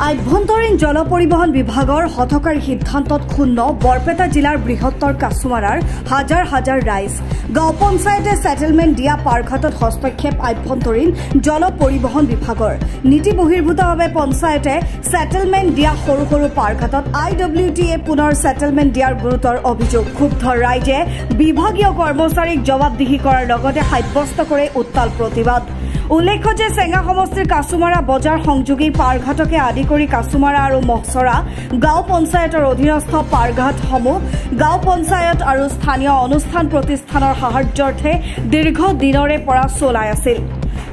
আভ্যন্তৰীণ জল পৰিবহণ বিভাগৰ হঠকাৰী সিদ্ধান্তত ক্ষুণ্ণ বৰপেটা জিলাৰ বৃহত্তৰ কাছুমাৰাৰ হাজাৰ হাজাৰ ৰাইজ। গাঁও পঞ্চায়তে সেটেলমেন্ট দিয়া পাৰঘাটত হস্তক্ষেপ আভ্যন্তৰীণ জল পৰিবহণ বিভাগৰ। নীতি বহিৰ্ভূতভাৱে পঞ্চায়তে সেটেলমেন্ট দিয়া সৰু সৰু পাৰঘাটত IWTA পুনৰ সেটেলমেন্ট দিয়াৰ গুৰুতৰ অভিযোগ। ক্ষুব্ধ ৰাইজে বিভাগীয় কৰ্মচাৰীক জবাবদিহি কৰাৰ লগতে সাব্যস্ত কৰে উত্তাল প্ৰতিবাদ। উল্লেখ্য যে চেঙা সমষ্টিৰ কাছুমাৰা বজাৰ সংযোগী পাৰঘাটকে আদি কৰি কাছুমাৰা আৰু মহচৰা গাঁও পঞ্চায়তৰ অধীনস্থ পাৰঘাটসমূহ গাঁও পঞ্চায়ত আৰু স্থানীয় অনুষ্ঠান প্ৰতিষ্ঠানৰ সাহায্যাৰ্থে দীৰ্ঘ দিনৰে পৰা চলাই আছিল।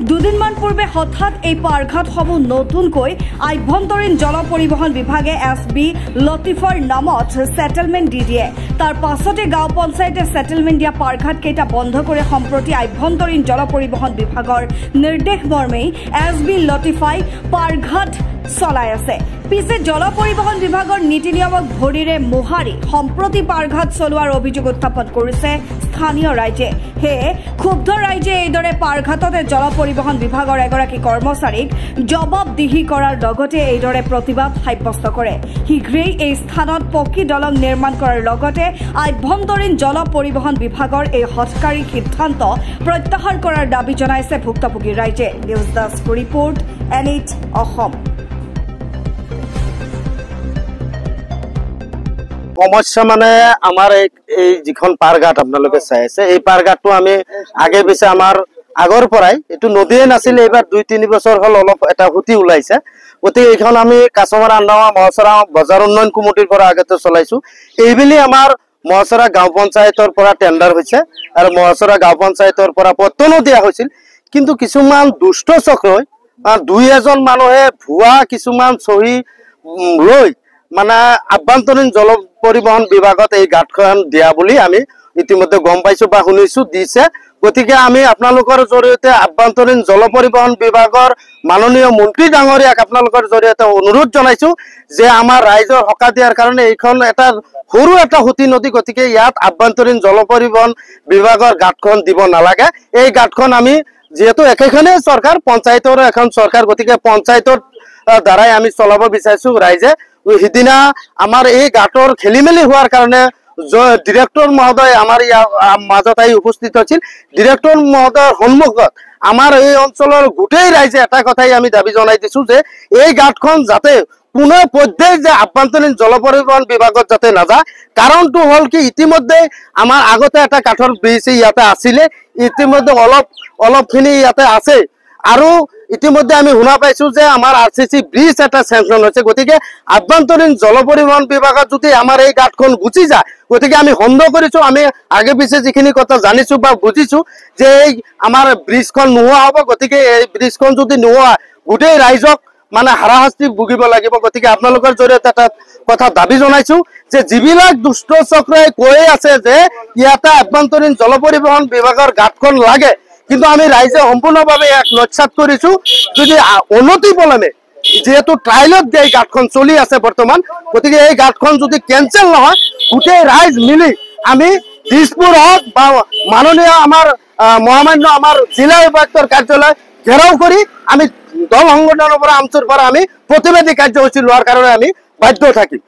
দুদিনমান পূৰ্বে হঠাৎ এই পাৰঘাটসমূহ নতুনকৈ আভ্যন্তৰীণ জল পৰিবহণ বিভাগে SB লতিফৰ নামত সেটেলমেন্ট দি দিয়ে। তাৰ পাছতে গাঁও পঞ্চায়তে সেটেলমেন্ট দিয়া পাৰঘাটকেইটা বন্ধ কৰি সম্প্ৰতি আভ্যন্তৰীণ জল পৰিবহণ বিভাগৰ নিৰ্দেশ মৰ্মে SB লতিফাই পাৰঘাট চলাই আছে। পিছে জল পৰিবহণ বিভাগৰ নীতি নিয়মক ভৰিৰে মোহাৰি সম্প্ৰতি পাৰঘাট চলোৱাৰ অভিযোগ উত্থাপন কৰিছে স্থানীয় ৰাইজে। সেয়ে ক্ষুব্ধ ৰাইজে এইদৰে পাৰঘাটতে জল পৰিবহণ বিভাগৰ এগৰাকী কৰ্মচাৰীক জবাবদিহি কৰাৰ লগতে এইদৰে প্ৰতিবাদ সাব্যস্ত কৰে। শীঘ্ৰেই এই স্থানত পকী দলং নিৰ্মাণ কৰাৰ লগতে আভ্যন্তৰীণ জল পৰিবহণ বিভাগৰ এই হঠকাৰী সিদ্ধান্ত প্ৰত্যাহাৰ কৰাৰ দাবী জনাইছে ভুক্তভোগী ৰাইজে। News desk report NH Assam. সমস্যা মানে আমাৰ এই যিখন পাৰঘাট আপোনালোকে চাই আছে, এই পাৰঘাটটো আমি আগে পিছে আমাৰ আগৰ পৰাই এইটো নদীয়ে নাছিলে, এইবাৰ 2-3 বছৰ হল অলপ এটা হুতি ওলাইছে। গতিকে এইখন আমি কাছমাৰা আন্দামা মহচৰা বজাৰ উন্নয়ন কমিটিৰ পৰা আগতে চলাইছো। এইবেলি আমাৰ মহচৰা গাঁও পঞ্চায়তৰ পৰা টেণ্ডাৰ হৈছে আৰু মহচৰা গাঁও পঞ্চায়তৰ পৰা পত্ৰনো দিয়া হৈছিল। কিন্তু কিছুমান দুষ্ট চক্ৰই 2-এজন মানুহে ভুৱা কিছুমান চহী লৈ মানে আভ্যন্তৰীণ জল পৰিবহণ বিভাগত এই ঘাটখন দিয়া বুলি আমি ইতিমধ্যে গম পাইছো বা শুনিছো দিছে। গতিকে আমি আপোনালোকৰ জৰিয়তে আভ্যন্তৰীণ জল পৰিবহণ বিভাগৰ মাননীয় মন্ত্ৰী ডাঙৰীয়াক আপোনালোকৰ জৰিয়তে অনুৰোধ জনাইছো যে আমাৰ ৰাইজৰ হকা দিয়াৰ কাৰণে এইখন এটা সৰু এটা হুতি নদী, গতিকে ইয়াত আভ্যন্তৰীণ জল পৰিবহণ বিভাগৰ ঘাটখন দিব নালাগে। এই ঘাটখন আমি যেহেতু একেখনে চৰকাৰ, পঞ্চায়তৰ এখন চৰকাৰ, গতিকে পঞ্চায়তৰ দ্বাৰাই আমি চলাব বিচাৰিছো ৰাইজে। সিদিনা আমাৰ এই ঘাটৰ খেলি মেলি হোৱাৰ কাৰণে ডিৰেক্টৰ মহোদয় আমাৰ মাজত আহি উপস্থিত হৈছিল। ডিৰেক্টৰ মহোদয়ৰ সন্মুখত আমাৰ এই অঞ্চলৰ গোটেই ৰাইজে এটা কথাই আমি দাবী জনাই দিছো যে এই ঘাটখন যাতে কোনো পৰ্যায়ে যে আভ্যন্তৰীণ জল পৰিবহণ বিভাগত যাতে নাযায়। কাৰণটো হল কি, ইতিমধ্যে আমাৰ আগতে এটা কাঠৰ ব্ৰিজ ইয়াতে আছিলে, ইতিমধ্যে অলপখিনি ইয়াতে আছে আৰু ইতিমধ্যে আমি শুনা পাইছো যে আমাৰ RCC ব্ৰিজ এটা চেংচন হৈছে। গতিকে আভ্যন্তৰীণ জল পৰিবহণ বিভাগত যদি আমাৰ এই ঘাটখন গুচি যায়, গতিকে আমি সন্দেহ কৰিছো, আমি আগে পিছে যিখিনি কথা জানিছো বা বুজিছো যে এই আমাৰ ব্ৰিজখন নোহোৱা হ'ব। গতিকে এই ব্ৰিজখন যদি নোহোৱা, গোটেই ৰাইজক মানে হাৰাশাস্তি ভুগিব লাগিব। গতিকে আপোনালোকৰ জৰিয়তে এটা কথা দাবী জনাইছো যে যিবিলাক দুষ্ট চক্ৰই কৈ আছে যে ইয়াতে আভ্যন্তৰীণ জল পৰিবহণ বিভাগৰ ঘাটখন লাগে, কিন্তু আমি ৰাইজে সম্পূৰ্ণভাৱে ইয়াক নস্যাৎ কৰিছো। যদি অনতি পলমে, যেহেতু ট্ৰাইলত এই ঘাটখন চলি আছে বৰ্তমান, গতিকে এই ঘাটখন যদি কেঞ্চেল নহয়, গোটেই ৰাইজ মিলি আমি দিছপুৰ হওক বা মাননীয় আমাৰ মহামান্য আমাৰ জিলা উপায়ুক্তৰ কাৰ্যালয় ঘেৰাও কৰি আমি দল সংগঠনৰ পৰা আমচুৰ পৰা আমি প্ৰতিবাদী কাৰ্যসূচী লোৱাৰ কাৰণে আমি বাধ্য থাকিম।